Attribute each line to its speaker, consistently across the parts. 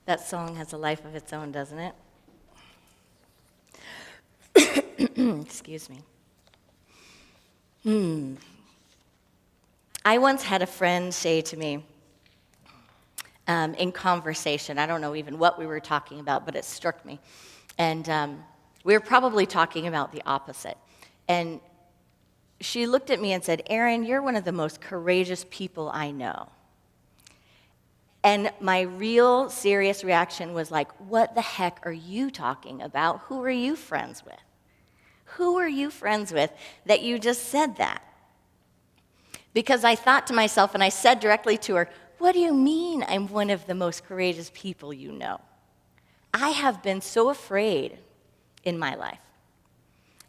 Speaker 1: That song has a life of its own, doesn't it? Excuse me. I once had a friend say to me in conversation, I don't know even what we were talking about, but it struck me. And we were probably talking about the opposite. And she looked at me and said, "Erin, you're one of the most courageous people I know." And my real serious reaction was like, what the heck are you talking about? Who are you friends with? Who are you friends with that you just said that? Because I thought to myself, and I said directly to her, what do you mean I'm one of the most courageous people you know? I have been so afraid in my life.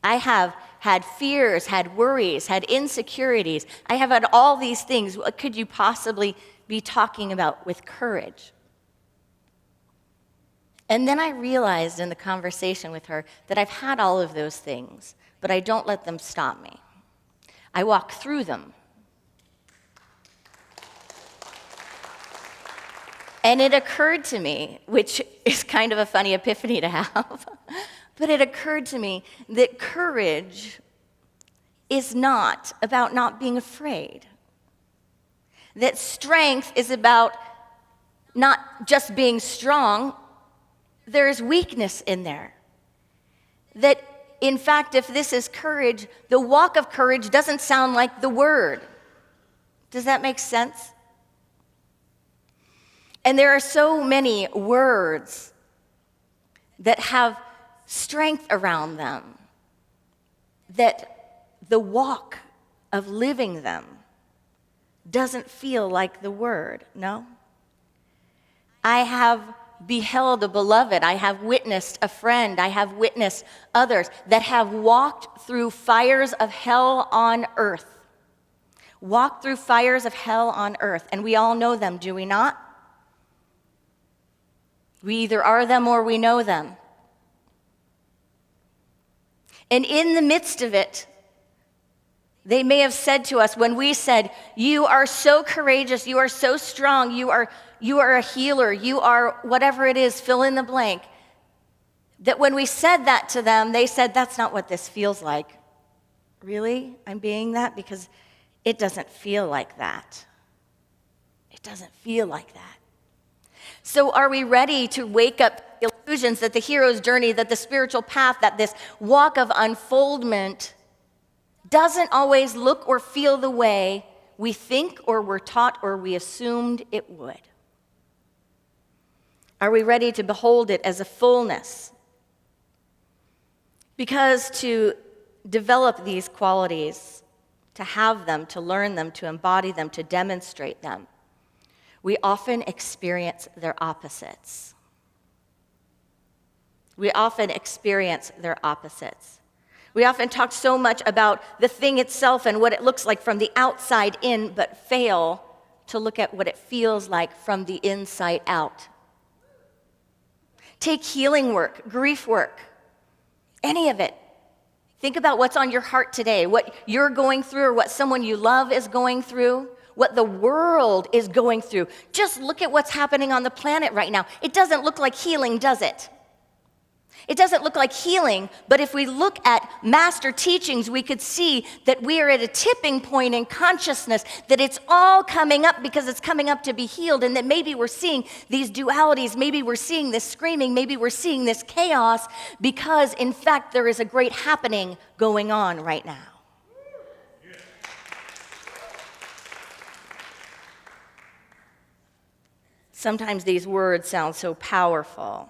Speaker 1: I have had fears, had worries, had insecurities. I have had all these things. What could you possibly be talking about with courage? And then I realized in the conversation with her that I've had all of those things, but I don't let them stop me. I walk through them. And it occurred to me, which is kind of a funny epiphany to have, but it occurred to me that courage is not about not being afraid. That strength is about not just being strong, there's weakness in there. That, in fact, if this is courage, the walk of courage doesn't sound like the word. Does that make sense? And there are so many words that have strength around them, that the walk of living them doesn't feel like the word, no? I have beheld a beloved, I have witnessed a friend, I have witnessed others that have walked through fires of hell on earth. Walked through fires of hell on earth, and we all know them, do we not? We either are them or we know them. And in the midst of it, they may have said to us when we said, "You are so courageous, you are so strong, you are a healer, you are whatever it is, fill in the blank," that when we said that to them, they said, "That's not what this feels like." Really? I'm being that? Because it doesn't feel like that. It doesn't feel like that. So are we ready to wake up illusions that the hero's journey, that the spiritual path, that this walk of unfoldment doesn't always look or feel the way we think or were taught or we assumed it would? Are we ready to behold it as a fullness? Because to develop these qualities, to have them, to learn them, to embody them, to demonstrate them, we often experience their opposites. We often experience their opposites. We often talk so much about the thing itself and what it looks like from the outside in, but fail to look at what it feels like from the inside out. Take healing work, grief work, any of it. Think about what's on your heart today, what you're going through or what someone you love is going through, what the world is going through. Just look at what's happening on the planet right now. It doesn't look like healing, does it? It doesn't look like healing, but if we look at master teachings, we could see that we are at a tipping point in consciousness, that it's all coming up because it's coming up to be healed, and that maybe we're seeing these dualities, maybe we're seeing this screaming, maybe we're seeing this chaos, because in fact there is a great happening going on right now. Sometimes these words sound so powerful.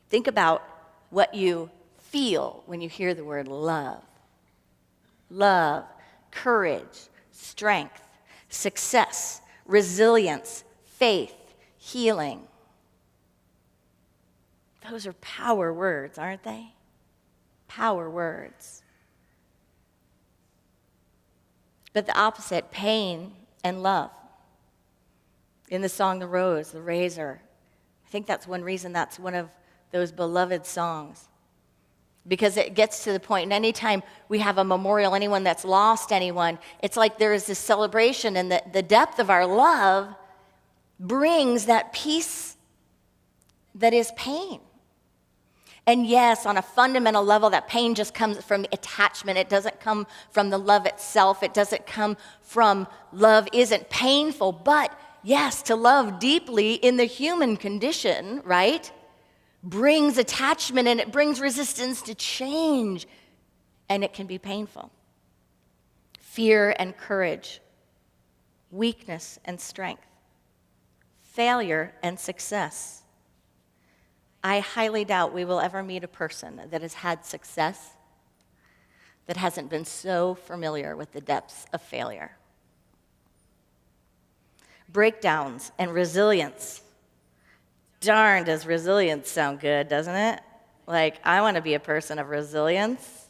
Speaker 1: Think about what you feel when you hear the word love. Love, courage, strength, success, resilience, faith, healing. Those are power words, aren't they? Power words. But the opposite, pain and love. In the song The Rose, the Razor, I think that's one reason that's one of those beloved songs. Because it gets to the point, and anytime we have a memorial, anyone that's lost anyone, it's like there is this celebration, and the depth of our love brings that peace that is pain. And yes, on a fundamental level, that pain just comes from attachment. It doesn't come from the love itself. It doesn't come from love isn't painful. But yes, to love deeply in the human condition, right, brings attachment and it brings resistance to change. And it can be painful. Fear and courage, weakness and strength, failure and success. I highly doubt we will ever meet a person that has had success that hasn't been so familiar with the depths of failure. Breakdowns and resilience. Darn, does resilience sound good, doesn't it? Like, I want to be a person of resilience.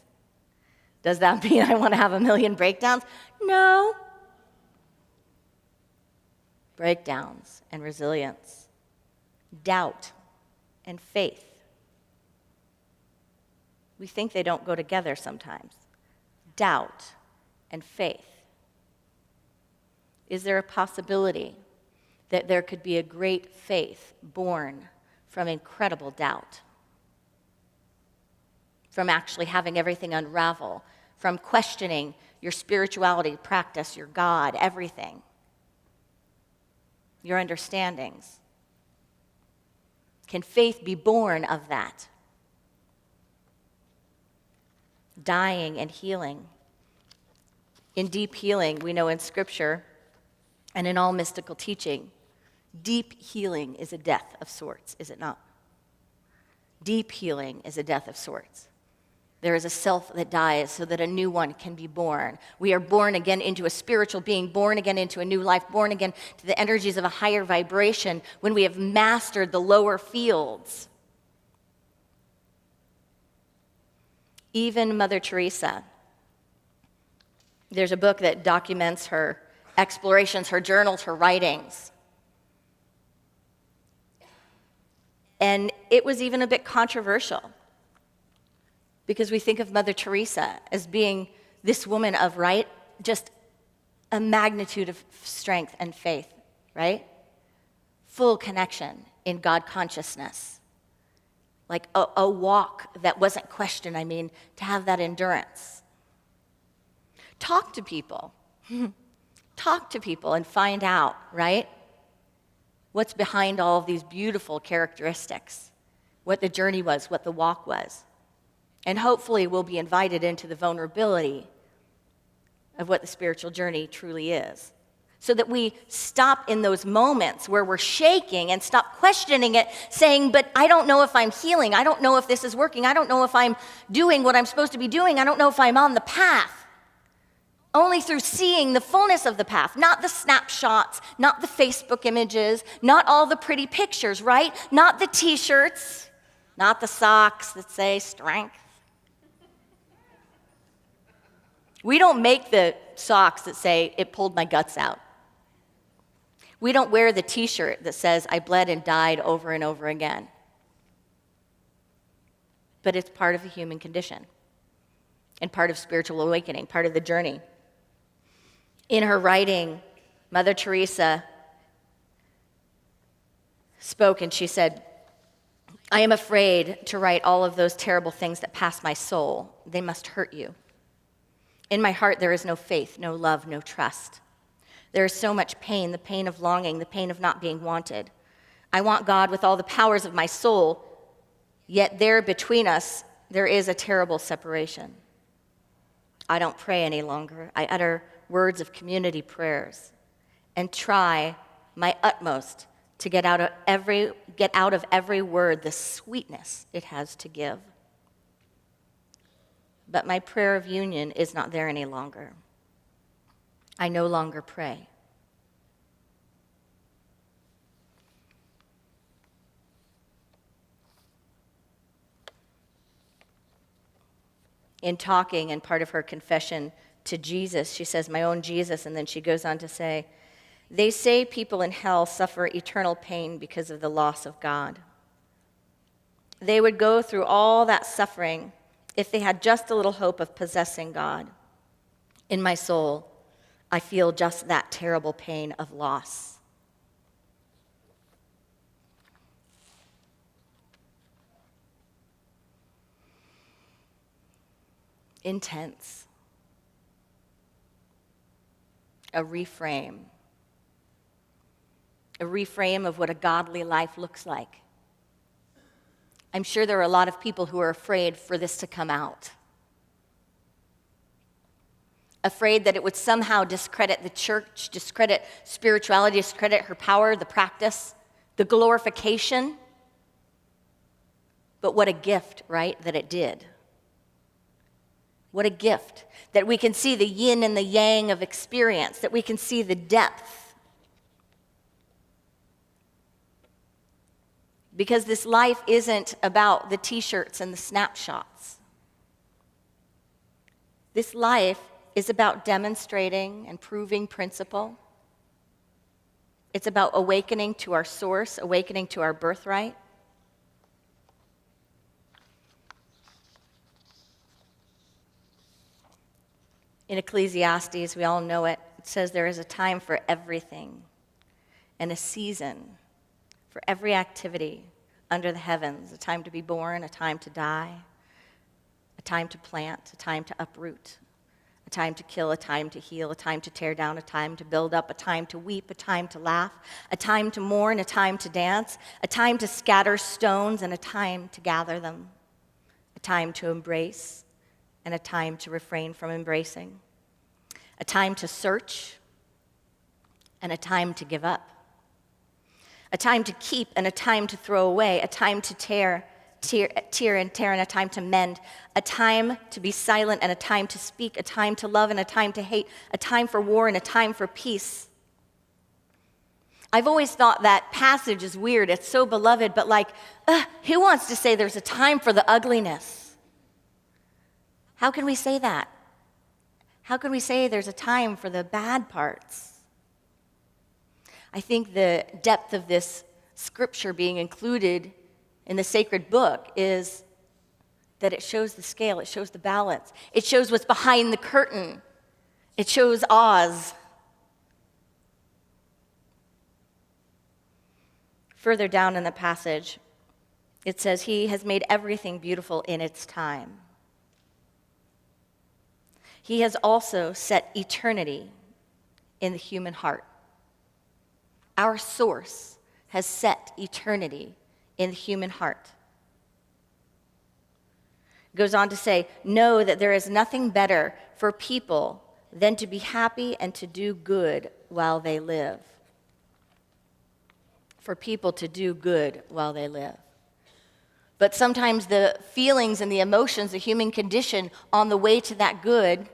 Speaker 1: Does that mean I want to have a million breakdowns? No. Breakdowns and resilience. Doubt and faith. We think they don't go together sometimes. Doubt and faith. Is there a possibility that there could be a great faith born from incredible doubt? From actually having everything unravel, from questioning your spirituality, practice, your God, everything, your understandings. Can faith be born of that? Dying and healing. In deep healing, we know in Scripture and in all mystical teaching, deep healing is a death of sorts, is it not? Deep healing is a death of sorts. There is a self that dies so that a new one can be born. We are born again into a spiritual being, born again into a new life, born again to the energies of a higher vibration when we have mastered the lower fields. Even Mother Teresa, there's a book that documents her explorations, her journals, her writings. And it was even a bit controversial, because we think of Mother Teresa as being this woman of, right, just a magnitude of strength and faith, right? Full connection in God consciousness. Like a walk that wasn't questioned, to have that endurance. Talk to people. Talk to people and find out, right? What's behind all of these beautiful characteristics. What the journey was, what the walk was. And hopefully we'll be invited into the vulnerability of what the spiritual journey truly is. So that we stop in those moments where we're shaking and stop questioning it, saying, but I don't know if I'm healing. I don't know if this is working. I don't know if I'm doing what I'm supposed to be doing. I don't know if I'm on the path. Only through seeing the fullness of the path, not the snapshots, not the Facebook images, not all the pretty pictures, right? Not the t-shirts, not the socks that say strength. We don't make the socks that say, it pulled my guts out. We don't wear the t-shirt that says, I bled and died over and over again. But it's part of the human condition and part of spiritual awakening, part of the journey. In her writing, Mother Teresa spoke and she said, I am afraid to write all of those terrible things that pass my soul. They must hurt you. In my heart, there is no faith, no love, no trust. There is so much pain, the pain of longing, the pain of not being wanted. I want God with all the powers of my soul, yet there between us, there is a terrible separation. I don't pray any longer. I utter words of community prayers and try my utmost to get out of every word the sweetness it has to give. But my prayer of union is not there any longer. I no longer pray. In talking, and part of her confession to Jesus, she says, my own Jesus, and then she goes on to say, they say people in hell suffer eternal pain because of the loss of God. They would go through all that suffering if they had just a little hope of possessing God. In my soul, I feel just that terrible pain of loss. intense. A reframe. A reframe of what a godly life looks like. I'm sure there are a lot of people who are afraid for this to come out. Afraid that it would somehow discredit the church, discredit spirituality, discredit her power, the practice, the glorification. But what a gift, right, that it did. What a gift that we can see the yin and the yang of experience, that we can see the depth. Because this life isn't about the t-shirts and the snapshots. This life is about demonstrating and proving principle. It's about awakening to our source, awakening to our birthright. In Ecclesiastes, we all know it, it says there is a time for everything and a season for every activity under the heavens, a time to be born, a time to die, a time to plant, a time to uproot, a time to kill, a time to heal, a time to tear down, a time to build up, a time to weep, a time to laugh, a time to mourn, a time to dance, a time to scatter stones, and a time to gather them, a time to embrace, and a time to refrain from embracing, a time to search, and a time to give up, a time to keep and a time to throw away, a time to tear and tear, and a time to mend, a time to be silent and a time to speak, a time to love and a time to hate, a time for war and a time for peace. I've always thought that passage is weird. It's so beloved, but who wants to say there's a time for the ugliness? How can we say that? How can we say there's a time for the bad parts? I think the depth of this scripture being included in the sacred book is that it shows the scale, it shows the balance, it shows what's behind the curtain, it shows Oz. Further down in the passage, it says, He has made everything beautiful in its time. He has also set eternity in the human heart. Our source has set eternity in the human heart. It goes on to say, know that there is nothing better for people than to be happy and to do good while they live. For people to do good while they live. But sometimes the feelings and the emotions, the human condition on the way to that good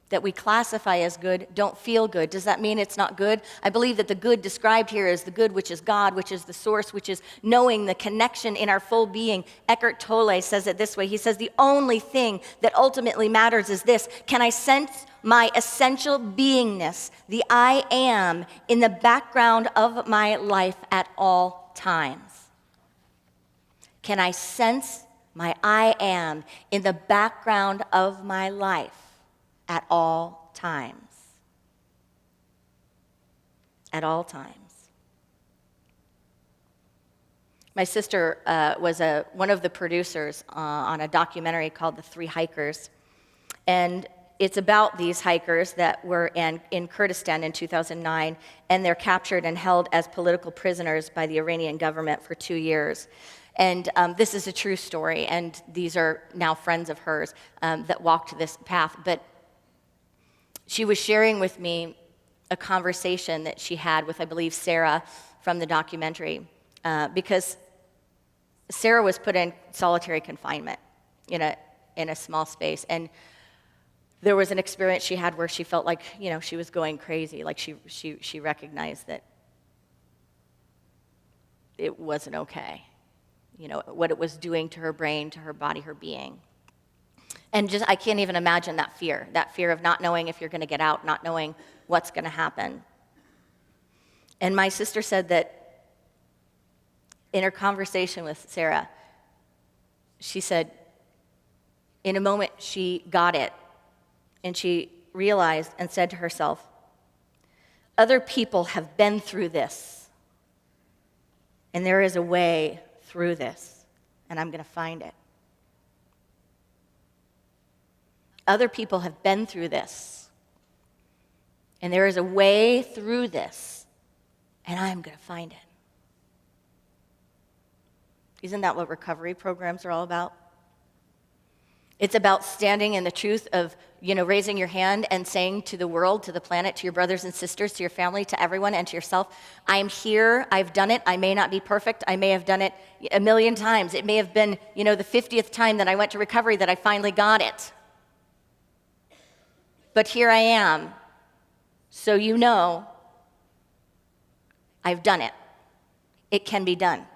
Speaker 1: that we classify as good don't feel good. Does that mean it's not good? I believe that the good described here is the good which is God, which is the source, which is knowing the connection in our full being. Eckhart Tolle says it this way. He says, the only thing that ultimately matters is this. Can I sense my essential beingness, the I am, in the background of my life at all times? Can I sense my I am in the background of my life at all times? At all times. My sister was one of the producers on a documentary called The Three Hikers. And it's about these hikers that were in Kurdistan in 2009, and they're captured and held as political prisoners by the Iranian government for 2 years. And this is a true story, and these are now friends of hers that walked this path. But she was sharing with me a conversation that she had with, I believe, Sarah from the documentary, because Sarah was put in solitary confinement in a small space, and there was an experience she had where she felt like, she was going crazy, like she recognized that it wasn't okay, what it was doing to her brain, to her body, her being. And I can't even imagine that fear of not knowing if you're going to get out, not knowing what's going to happen. And my sister said that in her conversation with Sarah, she said, in a moment she got it, and she realized and said to herself, other people have been through this, and there is a way through this, and I'm going to find it. other people have been through this. And there is a way through this, and I'm going to find it. Isn't that what recovery programs are all about? It's about standing in the truth of, raising your hand and saying to the world, to the planet, to your brothers and sisters, to your family, to everyone, and to yourself, I'm here, I've done it, I may not be perfect, I may have done it a million times. It may have been, the 50th time that I went to recovery that I finally got it. But here I am, so I've done it. It can be done.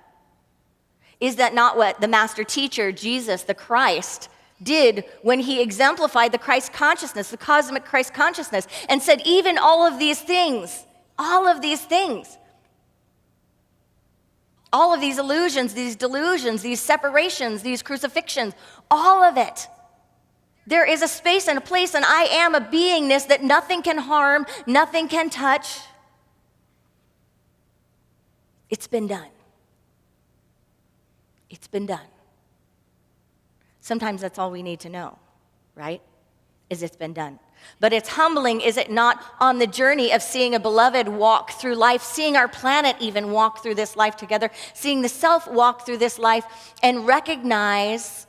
Speaker 1: Is that not what the master teacher, Jesus, the Christ, did when he exemplified the Christ consciousness, the cosmic Christ consciousness, and said, even all of these things, all of these illusions, these delusions, these separations, these crucifixions, all of it. There is a space and a place, and I am a beingness that nothing can harm, nothing can touch. It's been done. It's been done. Sometimes that's all we need to know, right? Is it's been done. But it's humbling, is it not, on the journey of seeing a beloved walk through life, seeing our planet even walk through this life together, seeing the self walk through this life, and recognize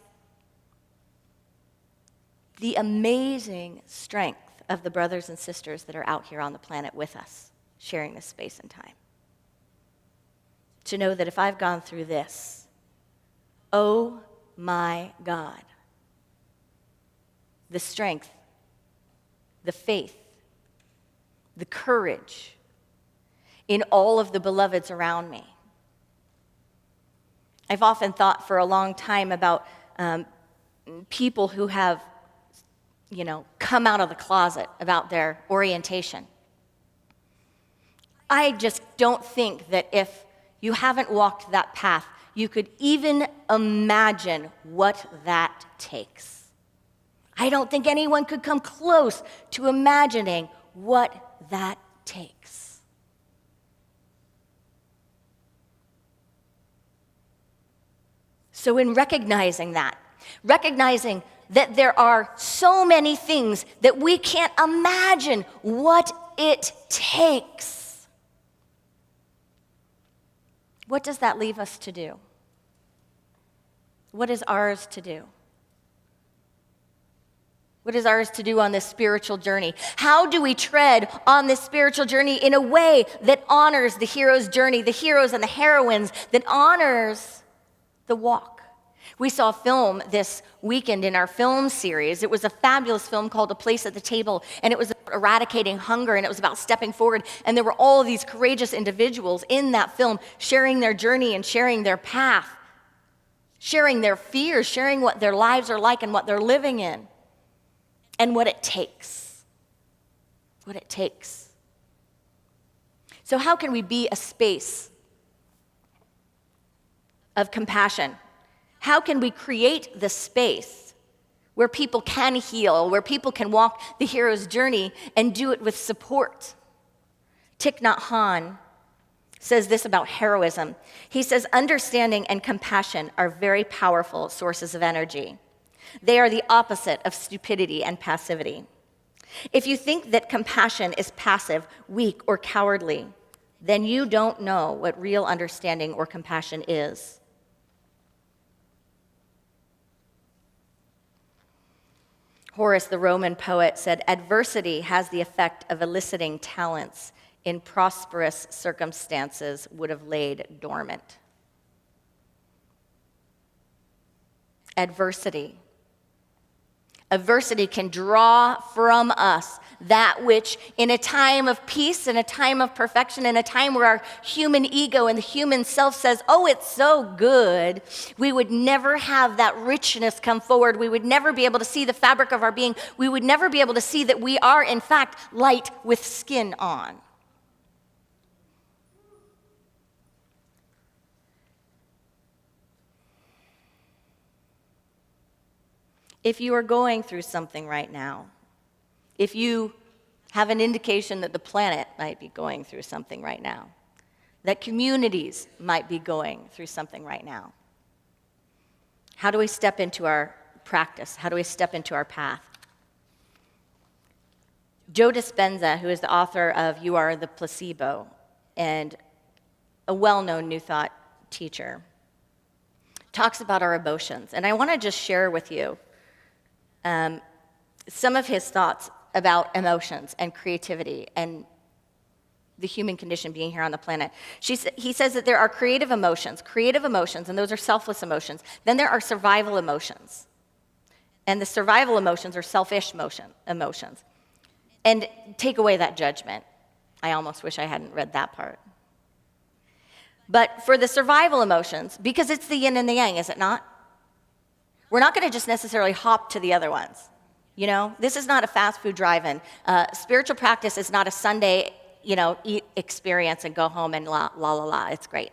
Speaker 1: the amazing strength of the brothers and sisters that are out here on the planet with us, sharing this space and time. To know that if I've gone through this, oh my God, the strength, the faith, the courage in all of the beloveds around me. I've often thought for a long time about people who have, come out of the closet about their orientation. I just don't think that if you haven't walked that path, you could even imagine what that takes. I don't think anyone could come close to imagining what that takes. So in recognizing that there are so many things that we can't imagine what it takes, what does that leave us to do? What is ours to do? What is ours to do on this spiritual journey? How do we tread on this spiritual journey in a way that honors the hero's journey, the heroes and the heroines, that honors the walk? We saw a film this weekend in our film series. It was a fabulous film called A Place at the Table, and it was about eradicating hunger, and it was about stepping forward. And there were all of these courageous individuals in that film sharing their journey and sharing their path, sharing their fears, sharing what their lives are like and what they're living in, and what it takes. What it takes. So how can we be a space of compassion? How can we create the space where people can heal, where people can walk the hero's journey and do it with support? Thich Nhat Hanh says this about heroism. He says, understanding and compassion are very powerful sources of energy. They are the opposite of stupidity and passivity. If you think that compassion is passive, weak, or cowardly, then you don't know what real understanding or compassion is. Horace, the Roman poet, said, adversity has the effect of eliciting talents in prosperous circumstances would have laid dormant. Adversity can draw from us that which, in a time of peace, in a time of perfection, in a time where our human ego and the human self says, oh, it's so good, we would never have that richness come forward. We would never be able to see the fabric of our being. We would never be able to see that we are, in fact, light with skin on. If you are going through something right now, if you have an indication that the planet might be going through something right now, that communities might be going through something right now, how do we step into our practice? How do we step into our path? Joe Dispenza, who is the author of You Are the Placebo, and a well-known New Thought teacher, talks about our emotions. And I want to just share with you some of his thoughts about emotions and creativity and the human condition being here on the planet. He says that there are creative emotions, and those are selfless emotions. Then there are survival emotions. And the survival emotions are selfish emotions. And take away that judgment. I almost wish I hadn't read that part. But for the survival emotions, because it's the yin and the yang, is it not? We're not going to just necessarily hop to the other ones. You know, this is not a fast food drive-in. Spiritual practice is not a Sunday, eat experience and go home and la, la, la, la. It's great.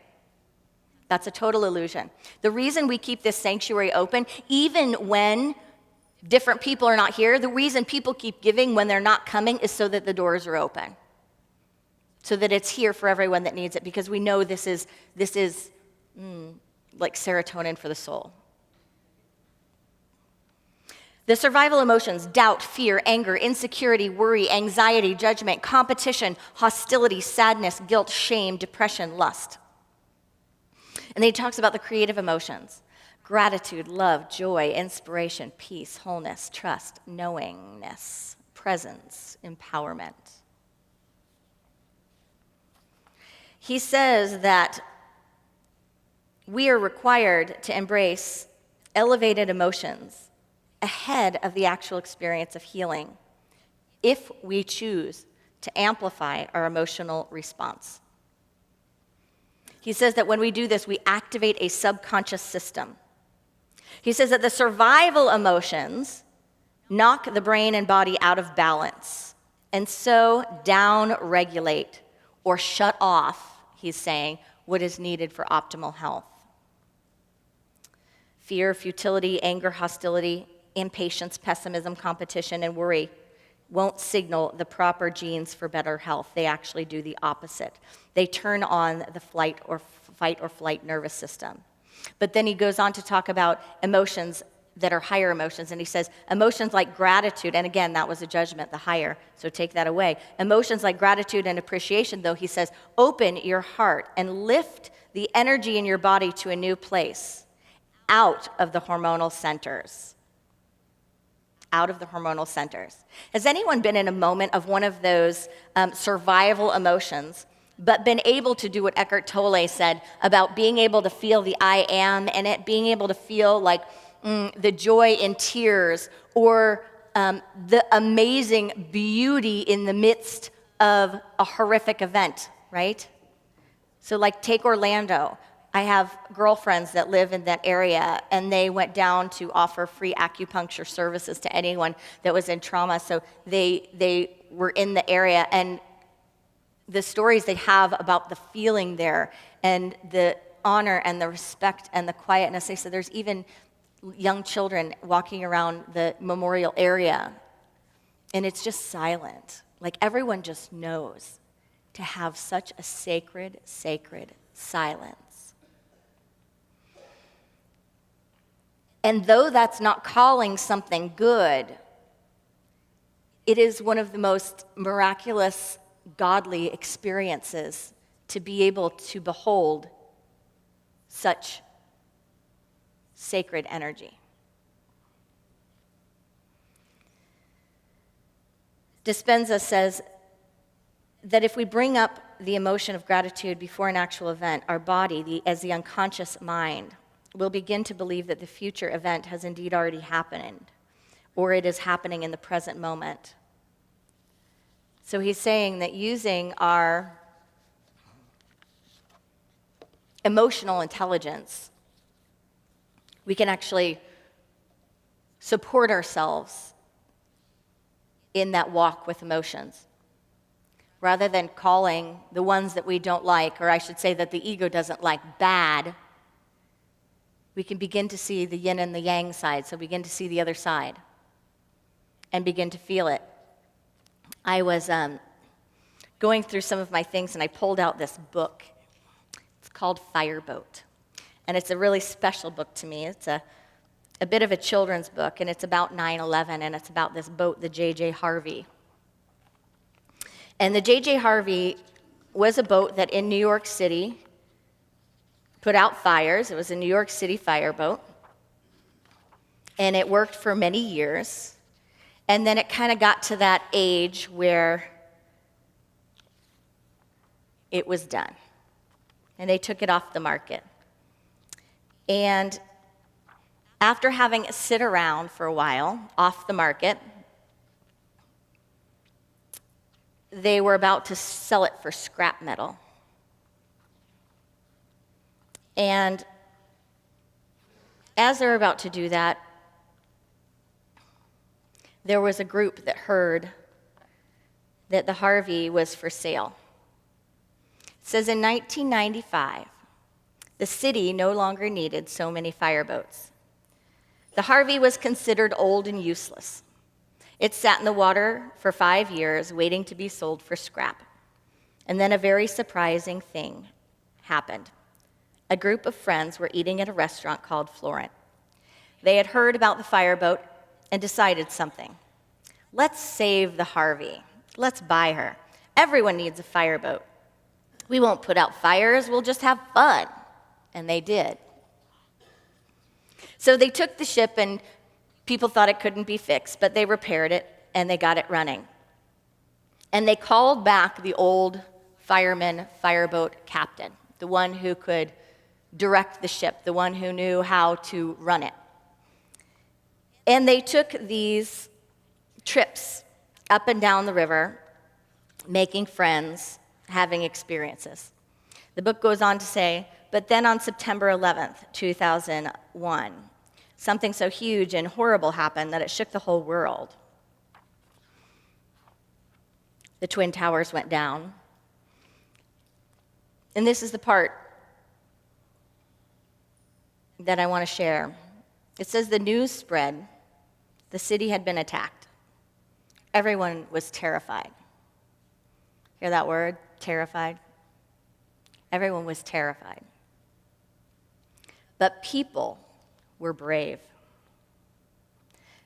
Speaker 1: That's a total illusion. The reason we keep this sanctuary open, even when different people are not here, the reason people keep giving when they're not coming is so that the doors are open. So that it's here for everyone that needs it, because we know this is like serotonin for the soul. The survival emotions: doubt, fear, anger, insecurity, worry, anxiety, judgment, competition, hostility, sadness, guilt, shame, depression, lust. And then he talks about the creative emotions: gratitude, love, joy, inspiration, peace, wholeness, trust, knowingness, presence, empowerment. He says that we are required to embrace elevated emotions ahead of the actual experience of healing if we choose to amplify our emotional response. He says that when we do this, we activate a subconscious system. He says that the survival emotions knock the brain and body out of balance and so down-regulate or shut off, he's saying, what is needed for optimal health. Fear, futility, anger, hostility, impatience, pessimism, competition, and worry won't signal the proper genes for better health. They actually do the opposite. They turn on the fight or flight nervous system. But then he goes on to talk about emotions that are higher emotions, and he says emotions like gratitude, and again, that was a judgment, the higher, so take that away. Emotions like gratitude and appreciation, though, he says, open your heart and lift the energy in your body to a new place, out of the hormonal centers. Out of the hormonal centers. Has anyone been in a moment of one of those survival emotions, but been able to do what Eckhart Tolle said about being able to feel the I am in it, being able to feel like the joy in tears, or the amazing beauty in the midst of a horrific event, right? So like take Orlando. I have girlfriends that live in that area, and they went down to offer free acupuncture services to anyone that was in trauma. So they were in the area, and the stories they have about the feeling there and the honor and the respect and the quietness. They said there's even young children walking around the memorial area, and it's just silent. Like everyone just knows to have such a sacred silence. And though that's not calling something good, it is one of the most miraculous, godly experiences to be able to behold such sacred energy. Dispenza says that if we bring up the emotion of gratitude before an actual event, our body, as the unconscious mind, will begin to believe that the future event has indeed already happened, or it is happening in the present moment. So he's saying that using our emotional intelligence, we can actually support ourselves in that walk with emotions, rather than calling the ones that we don't like, or I should say that the ego doesn't like, bad. We can begin to see the yin and the yang side, so begin to see the other side and begin to feel it. I was going through some of my things, and I pulled out this book. It's called Fireboat, and it's a really special book to me. It's a bit of a children's book, and it's about 9/11, and it's about this boat, the J.J. Harvey. And the J.J. Harvey was a boat that in New York City put out fires. It was a New York City fireboat. And it worked for many years. And then it kind of got to that age where it was done. And they took it off the market. And after having it sit around for a while, off the market, they were about to sell it for scrap metal. And as they were about to do that, there was a group that heard that the Harvey was for sale. It says in 1995, the city no longer needed so many fireboats. The Harvey was considered old and useless. It sat in the water for 5 years, waiting to be sold for scrap. And then a very surprising thing happened. A group of friends were eating at a restaurant called Florent. They had heard about the fireboat and decided something. Let's save the Harvey. Let's buy her. Everyone needs a fireboat. We won't put out fires, we'll just have fun. And they did. So they took the ship, and people thought it couldn't be fixed, but they repaired it, and they got it running. And they called back the old fireman, fireboat captain, the one who could direct the ship, the one who knew how to run it. And they took these trips up and down the river, making friends, having experiences. The book goes on to say, but then on September 11th, 2001, something so huge and horrible happened that it shook the whole world. The Twin Towers went down. And this is the part that I want to share. It says the news spread. The city had been attacked. Everyone was terrified. Hear that word? Terrified? Everyone was terrified. But people were brave.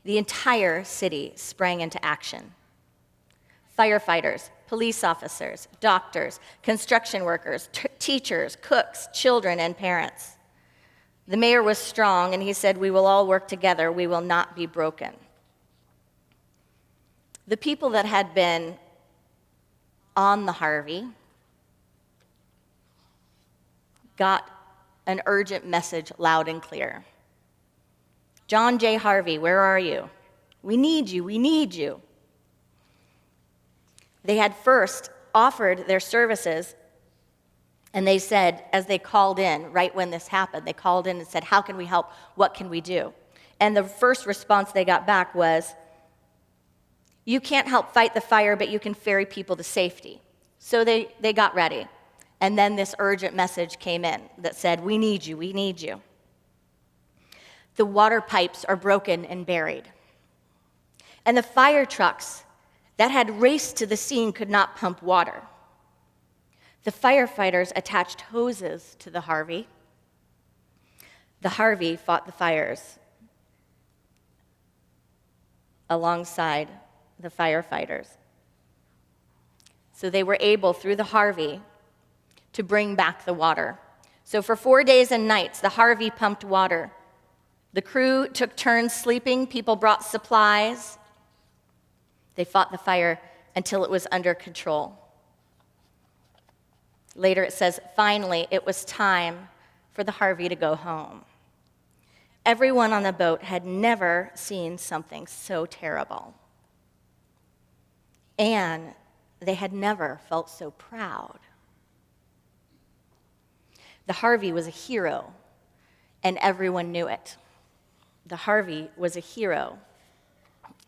Speaker 1: The entire city sprang into action. Firefighters, police officers, doctors, construction workers, teachers, cooks, children, and parents. The mayor was strong, and he said, "We will all work together. We will not be broken." The people that had been on the Harvey got an urgent message loud and clear. John J. Harvey, where are you? We need you, we need you. They had first offered their services, and they said, as they called in, right when this happened, they called in and said, how can we help? What can we do? And the first response they got back was, you can't help fight the fire, but you can ferry people to safety. So they got ready. And then this urgent message came in that said, we need you, we need you. The water pipes are broken and buried. And the fire trucks that had raced to the scene could not pump water. The firefighters attached hoses to the Harvey. The Harvey fought the fires alongside the firefighters. So they were able, through the Harvey, to bring back the water. So for 4 days and nights, the Harvey pumped water. The crew took turns sleeping. People brought supplies. They fought the fire until it was under control. Later it says, finally, it was time for the Harvey to go home. Everyone on the boat had never seen something so terrible. And they had never felt so proud. The Harvey was a hero, and everyone knew it. The Harvey was a hero,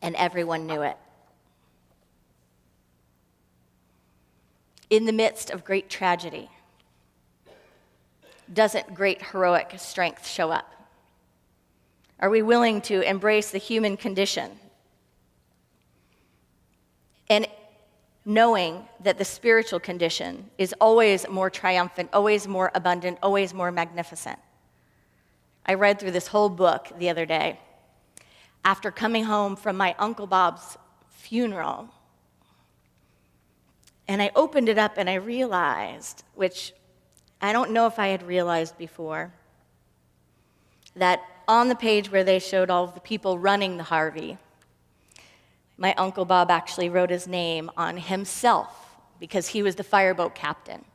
Speaker 1: and everyone knew it. In the midst of great tragedy, doesn't great heroic strength show up? Are we willing to embrace the human condition? And knowing that the spiritual condition is always more triumphant, always more abundant, always more magnificent. I read through this whole book the other day. After coming home from my Uncle Bob's funeral, And I opened it up and I realized, which I don't know if I had realized before, that on the page where they showed all of the people running the Harvey, my Uncle Bob actually wrote his name on himself because he was the fireboat captain.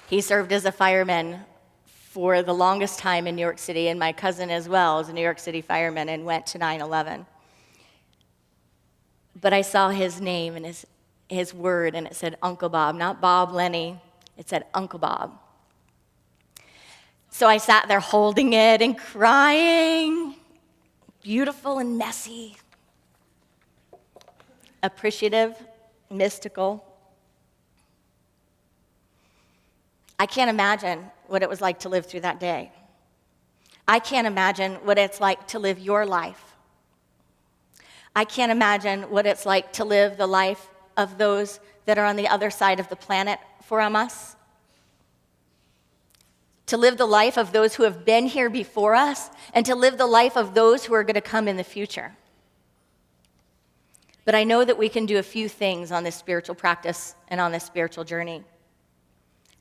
Speaker 1: He served as a fireman for the longest time in New York City, and my cousin as well is a New York City fireman and went to 9/11. But I saw his name and his word, and it said Uncle Bob, not Bob Lenny. It said Uncle Bob. So I sat there holding it and crying, beautiful and messy, appreciative, mystical. I can't imagine what it was like to live through that day. I can't imagine what it's like to live your life. I can't imagine what it's like to live the life of those that are on the other side of the planet from us. To live the life of those who have been here before us, and to live the life of those who are going to come in the future. But I know that we can do a few things on this spiritual practice and on this spiritual journey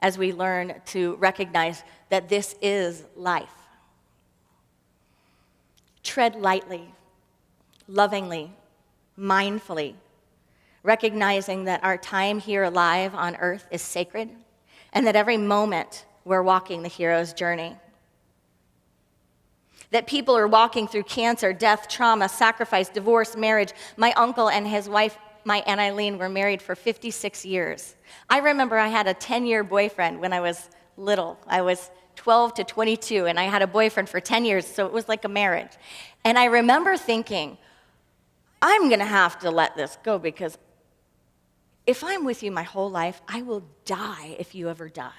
Speaker 1: as we learn to recognize that this is life. Tread lightly, lovingly, mindfully, recognizing that our time here alive on earth is sacred, and that every moment we're walking the hero's journey. That people are walking through cancer, death, trauma, sacrifice, divorce, marriage. My uncle and his wife, my Aunt Eileen, were married for 56 years. I remember I had a 10-year boyfriend when I was little. I was 12 to 22, and I had a boyfriend for 10 years, so it was like a marriage. And I remember thinking, I'm going to have to let this go, because if I'm with you my whole life, I will die if you ever die.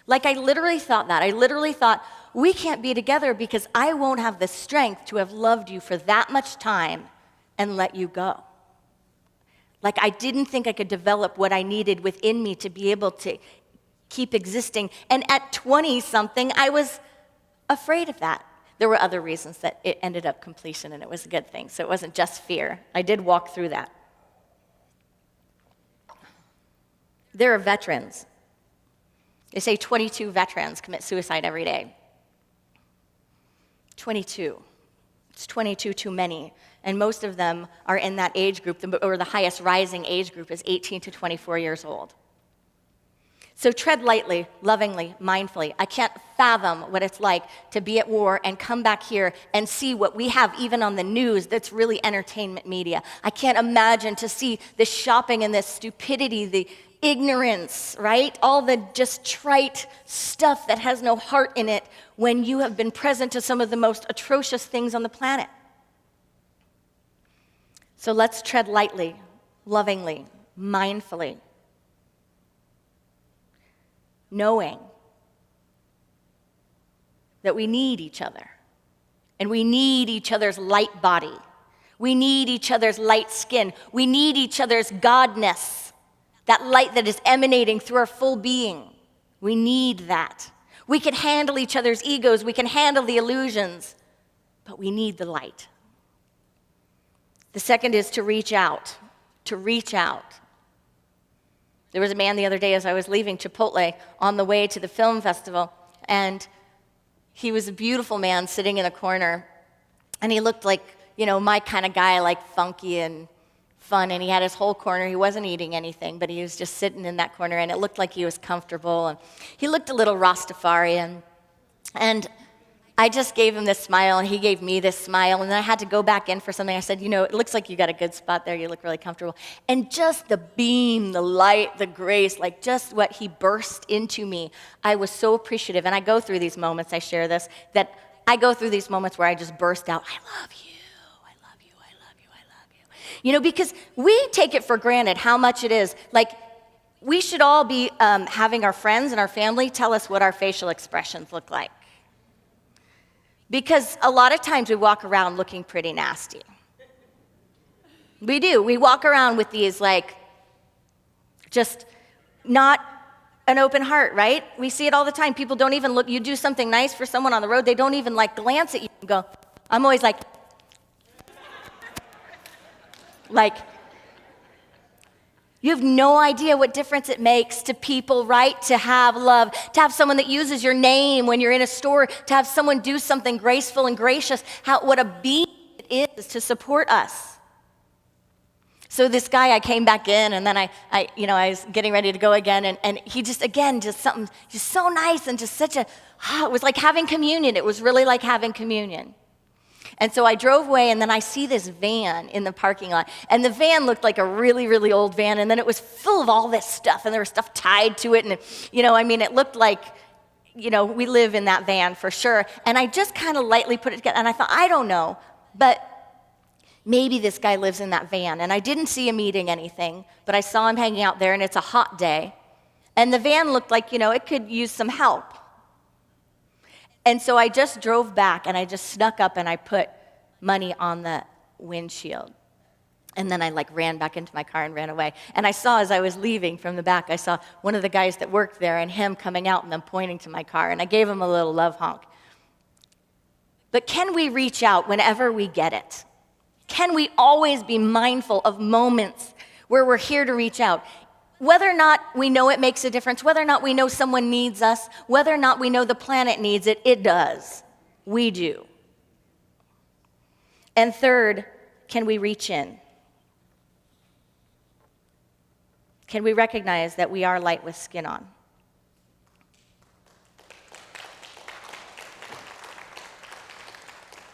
Speaker 1: Like, I literally thought that. I literally thought, we can't be together because I won't have the strength to have loved you for that much time and let you go. Like, I didn't think I could develop what I needed within me to be able to keep existing. And at 20-something, I was afraid of that. There were other reasons that it ended up completion, and it was a good thing. So it wasn't just fear. I did walk through that. There are veterans. They say 22 veterans commit suicide every day. 22. It's 22 too many. And most of them are in that age group, or the highest rising age group is 18 to 24 years old. So tread lightly, lovingly, mindfully. I can't fathom what it's like to be at war and come back here and see what we have even on the news that's really entertainment media. I can't imagine to see the shopping and the stupidity, the ignorance, right? All the just trite stuff that has no heart in it when you have been present to some of the most atrocious things on the planet. So let's tread lightly, lovingly, mindfully, knowing that we need each other, and we need each other's light body. We need each other's light skin. We need each other's godness. That light that is emanating through our full being. We need that. We can handle each other's egos. We can handle the illusions. But we need the light. The second is to reach out. To reach out. There was a man the other day as I was leaving Chipotle on the way to the film festival. And he was a beautiful man sitting in a corner. And he looked like, my kind of guy, like funky and fun, and he had his whole corner. He wasn't eating anything, but he was just sitting in that corner, and it looked like he was comfortable, and he looked a little Rastafarian. And I just gave him this smile, and he gave me this smile, and then I had to go back in for something. I said, it looks like you got a good spot there. You look really comfortable. And just the beam, the light, the grace, like just what he burst into me, I was so appreciative. And I go through these moments, I share this, that I go through these moments where I just burst out, I love you. Because we take it for granted how much it is. Like, we should all be having our friends and our family tell us what our facial expressions look like. Because a lot of times we walk around looking pretty nasty. We do. We walk around with these, just not an open heart, right? We see it all the time. People don't even look. You do something nice for someone on the road, they don't even, glance at you and go, I'm always like, Like, you have no idea what difference it makes to people, right? To have love, to have someone that uses your name when you're in a store, to have someone do something graceful and gracious, what a beat it is to support us. So this guy, I came back in, and then I was getting ready to go again, and he just something just so nice, and just such a, it was like having communion. It was really like having communion. And so I drove away, and then I see this van in the parking lot, and the van looked like a really, really old van, and then it was full of all this stuff, and there was stuff tied to it, and it looked like, we live in that van for sure. And I just kind of lightly put it together, and I thought, I don't know, but maybe this guy lives in that van. And I didn't see him eating anything, but I saw him hanging out there, and it's a hot day. And the van looked like, it could use some help. And so I just drove back, and I just snuck up, and I put money on the windshield. And then I ran back into my car and ran away. And I saw, as I was leaving from the back, I saw one of the guys that worked there and him coming out and then pointing to my car. And I gave him a little love honk. But can we reach out whenever we get it? Can we always be mindful of moments where we're here to reach out? Whether or not we know it makes a difference, whether or not we know someone needs us, whether or not we know the planet needs it, it does. We do. And third, can we reach in? Can we recognize that we are light with skin on?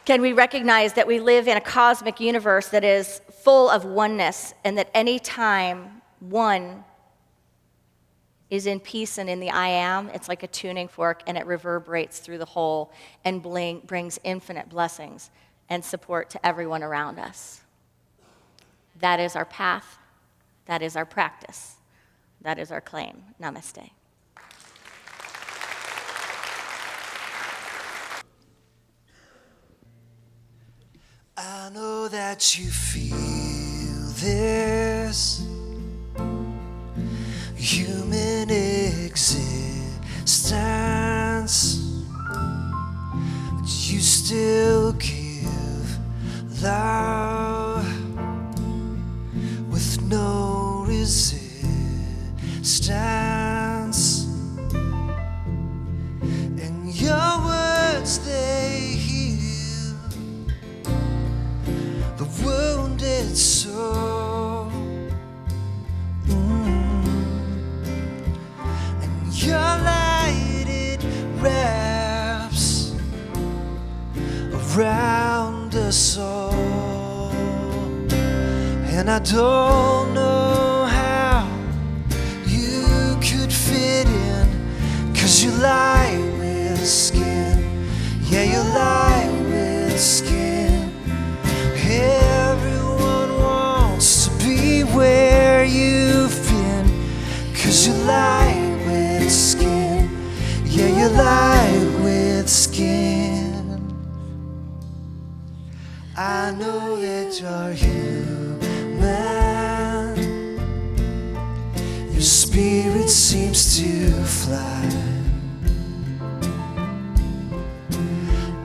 Speaker 1: Can we recognize that we live in a cosmic universe that is full of oneness, and that any time one is in peace and in the I am, it's like a tuning fork, and it reverberates through the whole and brings infinite blessings and support to everyone around us. That is our path. That is our practice. That is our claim. Namaste.
Speaker 2: I know that you feel this human existence, but you still give love with no resistance, and your words, they heal the wounded soul. And your light, it wraps around us all. And I don't know how you could fit in, 'cause you lie with skin. Yeah, you lie with skin. Everyone wants to be where you've been, 'cause you lie with skin. Yeah, you lie with skin. I know that you're human. Your spirit seems to fly.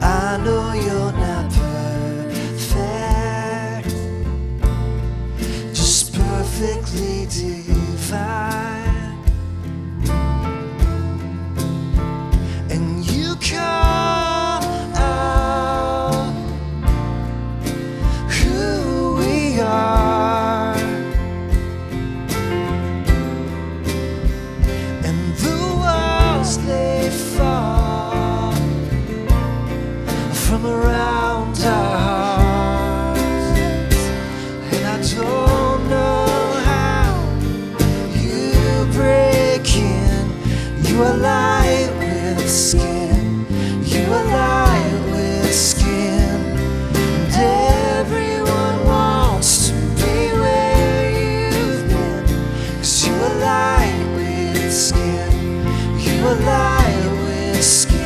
Speaker 2: I know you're not perfect, just perfectly divine. And you call out who we are, and the walls, they fall from around our hearts. And I don't know how you break in. You are light with skin. You are light with skin. And everyone wants to be where you've been, 'cause you are light with skin. You are light with skin.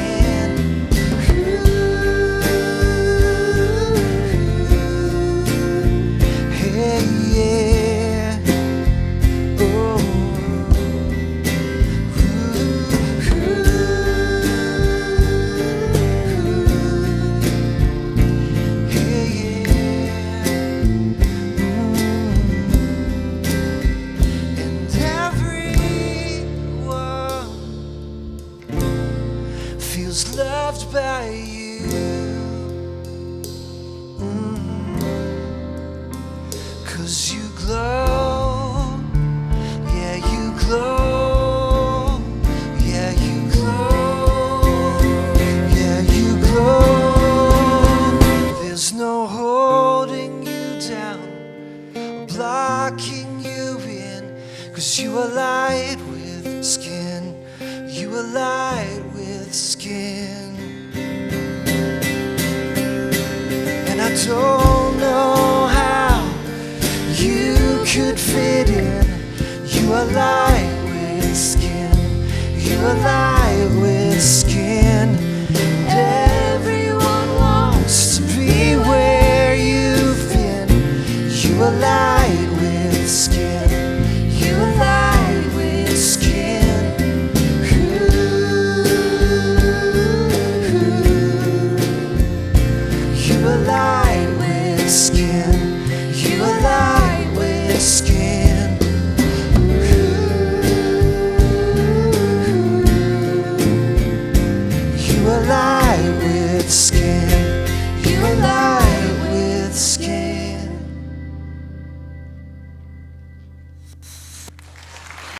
Speaker 2: are light with skin. You are light with skin. And I don't know how you could fit in. You are light with skin. You are light with skin. And everyone wants to be where you've been. You are light with skin. You are light with skin. You are light with skin.